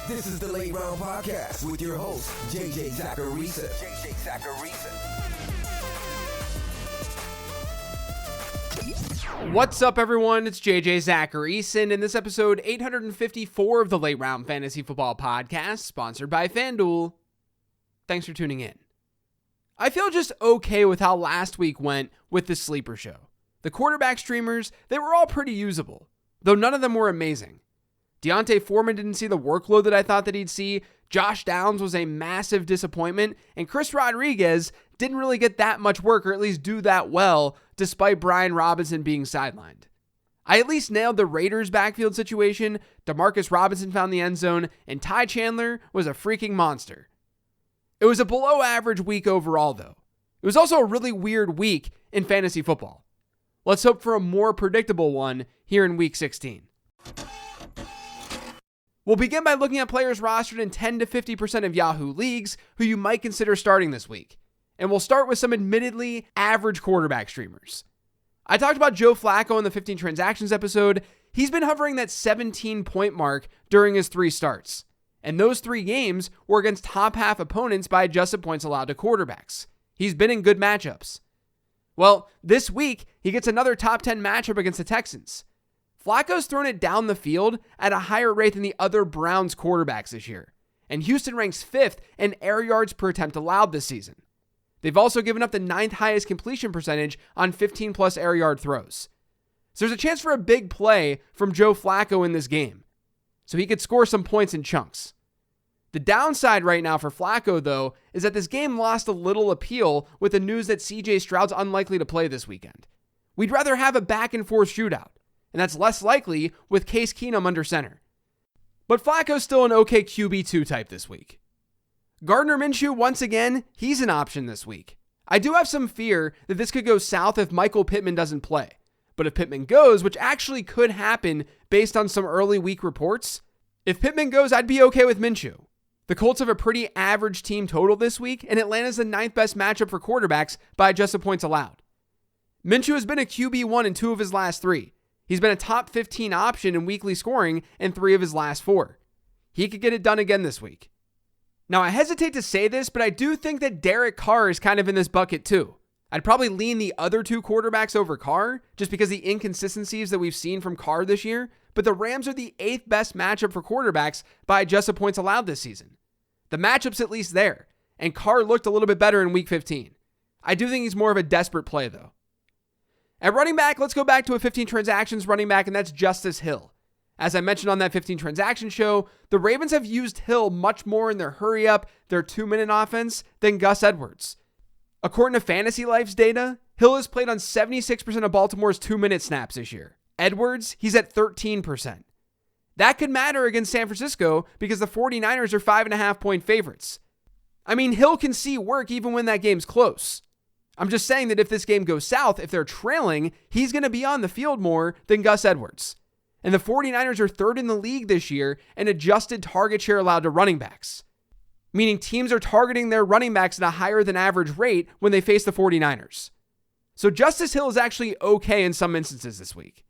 This is the Late Round Podcast with your host, JJ Zachariason. What's up, everyone? It's JJ Zachariason, and this episode 854 of the Late Round Fantasy Football Podcast, sponsored by FanDuel. Thanks for tuning in. I feel just okay with how last week went with the sleeper show. The quarterback streamers, they were all pretty usable, though none of them were amazing. D'Onta Foreman didn't see the workload that I thought that he'd see, Josh Downs was a massive disappointment, and Chris Rodriguez didn't really get that much work, or at least do that well, despite Brian Robinson being sidelined. I at least nailed the Raiders' backfield situation, Demarcus Robinson found the end zone, and Ty Chandler was a freaking monster. It was a below average week overall, though. It was also a really weird week in fantasy football. Let's hope for a more predictable one here in week 16. We'll begin by looking at players rostered in 10 to 50% of Yahoo leagues who you might consider starting this week. And we'll start with some admittedly average quarterback streamers. I talked about Joe Flacco in the 15 transactions episode. He's been hovering that 17-point mark during his 3 starts. And those 3 games were against top half opponents by adjusted points allowed to quarterbacks. He's been in good matchups. Well, this week, he gets another top 10 matchup against the Texans. Flacco's thrown it down the field at a higher rate than the other Browns quarterbacks this year. And Houston ranks 5th in air yards per attempt allowed this season. They've also given up the 9th highest completion percentage on 15-plus air yard throws. So there's a chance for a big play from Joe Flacco in this game. So he could score some points in chunks. The downside right now for Flacco, though, is that this game lost a little appeal with the news that CJ Stroud's unlikely to play this weekend. We'd rather have a back-and-forth shootout, and that's less likely with Case Keenum under center. But Flacco's still an okay QB2 type this week. Gardner Minshew, once again, he's an option this week. I do have some fear that this could go south if Michael Pittman doesn't play. But if Pittman goes, which actually could happen based on some early week reports, if Pittman goes, I'd be okay with Minshew. The Colts have a pretty average team total this week, and Atlanta's the 9th best matchup for quarterbacks by adjusted points allowed. Minshew has been a QB1 in 2 of his last 3. He's been a top 15 option in weekly scoring in 3 of his last 4. He could get it done again this week. Now, I hesitate to say this, but I do think that Derek Carr is kind of in this bucket too. I'd probably lean the other 2 quarterbacks over Carr, just because the inconsistencies that we've seen from Carr this year, but the Rams are the 8th best matchup for quarterbacks by adjusted points allowed this season. The matchup's at least there, and Carr looked a little bit better in week 15. I do think he's more of a desperate play though. At running back, let's go back to a 15 transactions running back, and that's Justice Hill. As I mentioned on that 15 transaction show, the Ravens have used Hill much more in their hurry up, their 2-minute offense than Gus Edwards. According to Fantasy Life's data, Hill has played on 76% of Baltimore's 2-minute snaps this year. Edwards, he's at 13%. That could matter against San Francisco because the 49ers are 5.5-point favorites. I mean, Hill can see work even when that game's close. I'm just saying that if this game goes south, if they're trailing, he's going to be on the field more than Gus Edwards. And the 49ers are 3rd in the league this year in adjusted target share allowed to running backs, meaning teams are targeting their running backs at a higher than average rate when they face the 49ers. So Justice Hill is actually okay in some instances this week.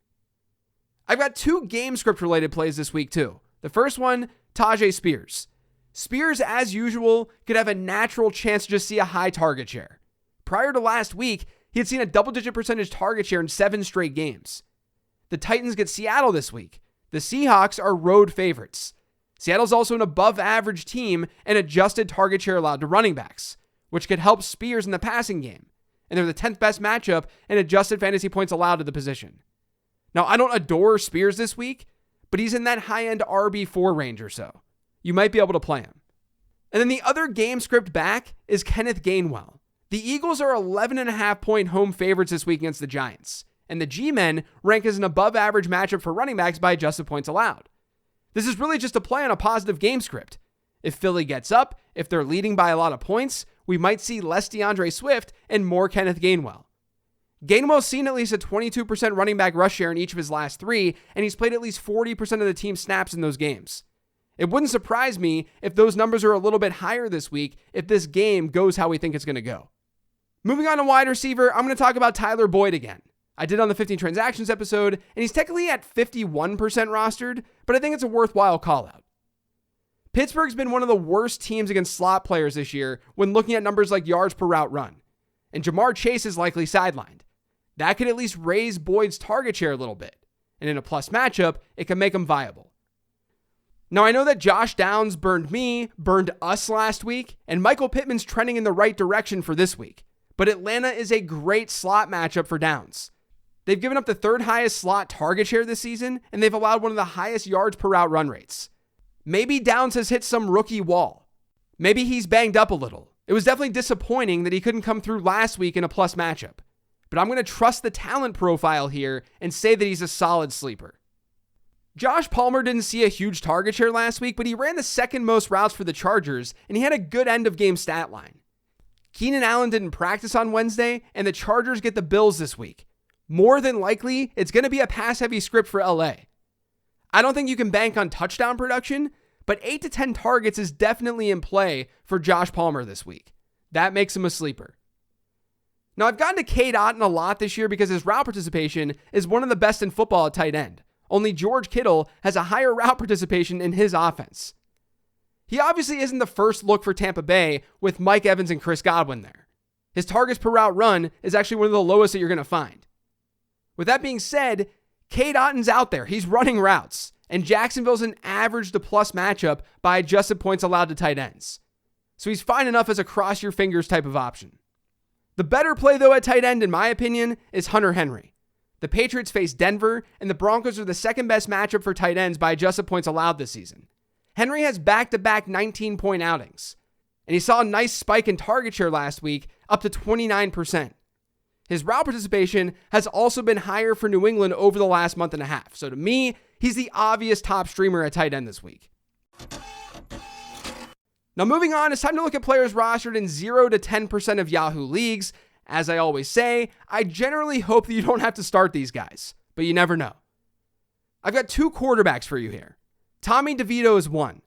I've got 2 game script related plays this week too. The first one, Tyjae Spears. Spears, as usual, could have a natural chance to just see a high target share. Prior to last week, he had seen a double-digit percentage target share in 7 straight games. The Titans get Seattle this week. The Seahawks are road favorites. Seattle's also an above-average team and adjusted target share allowed to running backs, which could help Spears in the passing game. And they're the 10th best matchup and adjusted fantasy points allowed to the position. Now, I don't adore Spears this week, but he's in that high-end RB4 range or so. You might be able to play him. And then the other game script back is Kenneth Gainwell. The Eagles are 11.5-point home favorites this week against the Giants, and the G-Men rank as an above-average matchup for running backs by adjusted points allowed. This is really just a play on a positive game script. If Philly gets up, if they're leading by a lot of points, we might see less DeAndre Swift and more Kenneth Gainwell. Gainwell's seen at least a 22% running back rush share in each of his last 3, and he's played at least 40% of the team's snaps in those games. It wouldn't surprise me if those numbers are a little bit higher this week if this game goes how we think it's going to go. Moving on to wide receiver, I'm going to talk about Tyler Boyd again. I did on the 15 transactions episode, and he's technically at 51% rostered, but I think it's a worthwhile call out. Pittsburgh's been one of the worst teams against slot players this year when looking at numbers like yards per route run, and Jamar Chase is likely sidelined. That could at least raise Boyd's target share a little bit, and in a plus matchup, it can make him viable. Now, I know that Josh Downs burned us last week, and Michael Pittman's trending in the right direction for this week, but Atlanta is a great slot matchup for Downs. They've given up the third highest slot target share this season, and they've allowed one of the highest yards per route run rates. Maybe Downs has hit some rookie wall. Maybe he's banged up a little. It was definitely disappointing that he couldn't come through last week in a plus matchup. But I'm going to trust the talent profile here and say that he's a solid sleeper. Josh Palmer didn't see a huge target share last week, but he ran the second most routes for the Chargers, and he had a good end of game stat line. Keenan Allen didn't practice on Wednesday, and the Chargers get the Bills this week. More than likely, it's going to be a pass-heavy script for LA. I don't think you can bank on touchdown production, but 8 to 10 targets is definitely in play for Josh Palmer this week. That makes him a sleeper. Now, I've gotten to Cade Otton a lot this year because his route participation is one of the best in football at tight end. Only George Kittle has a higher route participation in his offense. He obviously isn't the first look for Tampa Bay with Mike Evans and Chris Godwin there. His targets per route run is actually one of the lowest that you're going to find. With that being said, Cade Otton's out there. He's running routes. And Jacksonville's an average to plus matchup by adjusted points allowed to tight ends. So he's fine enough as a cross your fingers type of option. The better play, though, at tight end, in my opinion, is Hunter Henry. The Patriots face Denver, and the Broncos are the second best matchup for tight ends by adjusted points allowed this season. Henry has back-to-back 19-point outings, and he saw a nice spike in target share last week, up to 29%. His route participation has also been higher for New England over the last month and a half. So to me, he's the obvious top streamer at tight end this week. Now moving on, it's time to look at players rostered in 0 to 10% of Yahoo leagues. As I always say, I generally hope that you don't have to start these guys, but you never know. I've got 2 quarterbacks for you here. Tommy DeVito is one.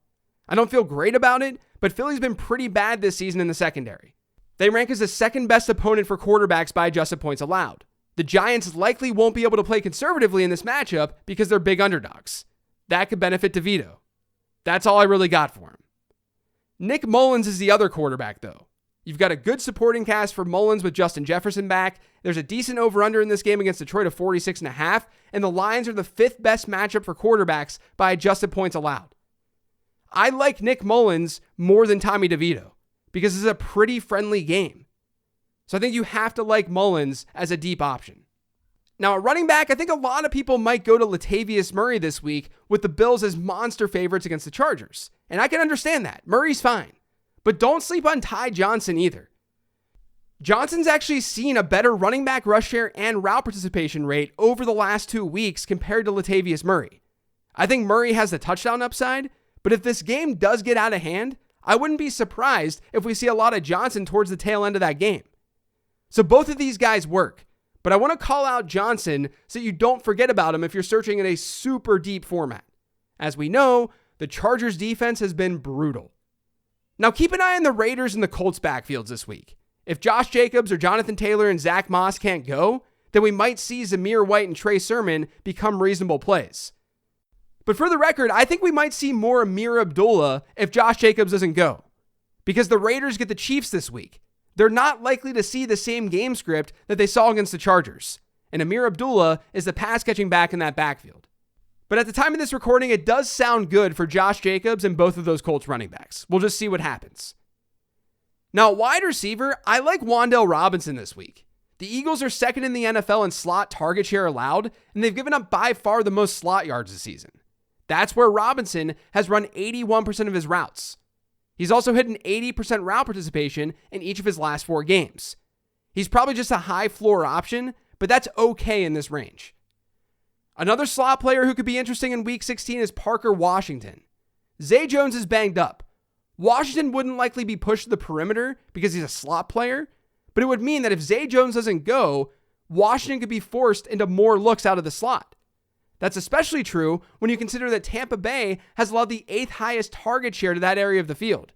I don't feel great about it, but Philly's been pretty bad this season in the secondary. They rank as the second best opponent for quarterbacks by adjusted points allowed. The Giants likely won't be able to play conservatively in this matchup because they're big underdogs. That could benefit DeVito. That's all I really got for him. Nick Mullins is the other quarterback, though. You've got a good supporting cast for Mullins with Justin Jefferson back. There's a decent over-under in this game against Detroit of 46.5, and the Lions are the 5th best matchup for quarterbacks by adjusted points allowed. I like Nick Mullins more than Tommy DeVito because this is a pretty friendly game. So I think you have to like Mullins as a deep option. Now, at running back, I think a lot of people might go to Latavius Murray this week with the Bills as monster favorites against the Chargers. And I can understand that. Murray's fine. But don't sleep on Ty Johnson either. Johnson's actually seen a better running back rush share and route participation rate over the last 2 weeks compared to Latavius Murray. I think Murray has the touchdown upside, but if this game does get out of hand, I wouldn't be surprised if we see a lot of Johnson towards the tail end of that game. So both of these guys work, but I want to call out Johnson so you don't forget about him if you're searching in a super deep format. As we know, the Chargers defense has been brutal. Now keep an eye on the Raiders and the Colts backfields this week. If Josh Jacobs or Jonathan Taylor and Zach Moss can't go, then we might see Zamir White and Trey Sermon become reasonable plays. But for the record, I think we might see more Amir Abdullah if Josh Jacobs doesn't go. Because the Raiders get the Chiefs this week. They're not likely to see the same game script that they saw against the Chargers. And Amir Abdullah is the pass-catching back in that backfield. But at the time of this recording, it does sound good for Josh Jacobs and both of those Colts running backs. We'll just see what happens. Now, at wide receiver, I like Wan'Dale Robinson this week. The Eagles are second in the NFL in slot target share allowed, and they've given up by far the most slot yards this season. That's where Robinson has run 81% of his routes. He's also hit an 80% route participation in each of his last 4 games. He's probably just a high floor option, but that's okay in this range. Another slot player who could be interesting in Week 16 is Parker Washington. Zay Jones is banged up. Washington wouldn't likely be pushed to the perimeter because he's a slot player, but it would mean that if Zay Jones doesn't go, Washington could be forced into more looks out of the slot. That's especially true when you consider that Tampa Bay has allowed the 8th highest target share to that area of the field,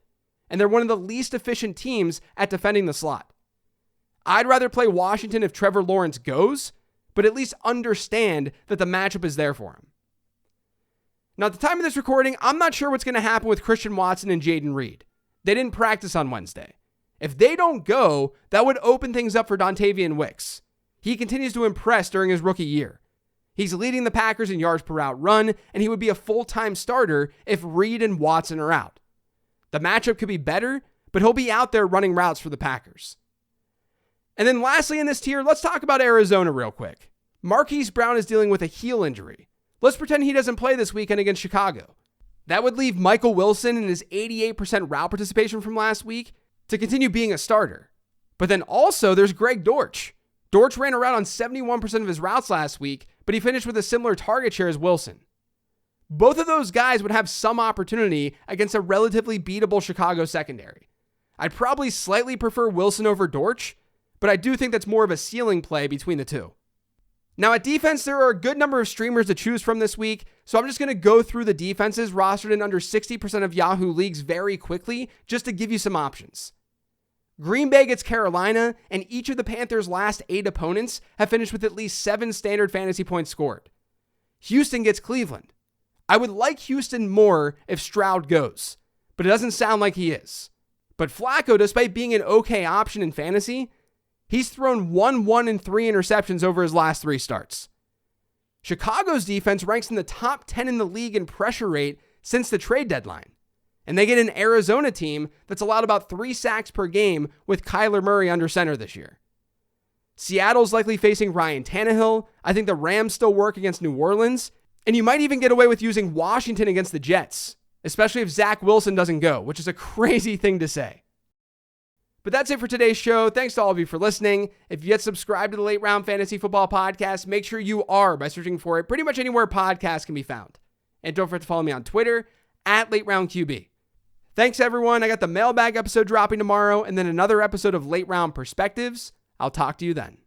and they're one of the least efficient teams at defending the slot. I'd rather play Washington if Trevor Lawrence goes, but at least understand that the matchup is there for him. Now, at the time of this recording, I'm not sure what's going to happen with Christian Watson and Jaden Reed. They didn't practice on Wednesday. If they don't go, that would open things up for Dontavian Wicks. He continues to impress during his rookie year. He's leading the Packers in yards per route run, and he would be a full-time starter if Reed and Watson are out. The matchup could be better, but he'll be out there running routes for the Packers. And then lastly in this tier, let's talk about Arizona real quick. Marquise Brown is dealing with a heel injury. Let's pretend he doesn't play this weekend against Chicago. That would leave Michael Wilson and his 88% route participation from last week to continue being a starter. But then also there's Greg Dortch. Dortch ran around on 71% of his routes last week, but he finished with a similar target share as Wilson. Both of those guys would have some opportunity against a relatively beatable Chicago secondary. I'd probably slightly prefer Wilson over Dortch, but I do think that's more of a ceiling play between the two. Now at defense, there are a good number of streamers to choose from this week, so I'm just going to go through the defenses rostered in under 60% of Yahoo leagues very quickly, just to give you some options. Green Bay gets Carolina, and each of the Panthers' last 8 opponents have finished with at least 7 standard fantasy points scored. Houston gets Cleveland. I would like Houston more if Stroud goes, but it doesn't sound like he is. But Flacco, despite being an okay option in fantasy, he's thrown 1 and 3 interceptions over his last 3 starts. Chicago's defense ranks in the top 10 in the league in pressure rate since the trade deadline. And they get an Arizona team that's allowed about 3 sacks per game with Kyler Murray under center this year. Seattle's likely facing Ryan Tannehill. I think the Rams still work against New Orleans. And you might even get away with using Washington against the Jets, especially if Zach Wilson doesn't go, which is a crazy thing to say. But that's it for today's show. Thanks to all of you for listening. If you yet subscribed to the Late Round Fantasy Football Podcast, make sure you are by searching for it pretty much anywhere podcasts can be found. And don't forget to follow me on Twitter @LateRoundQB. Thanks, everyone. I got the mailbag episode dropping tomorrow and then another episode of Late Round Perspectives. I'll talk to you then.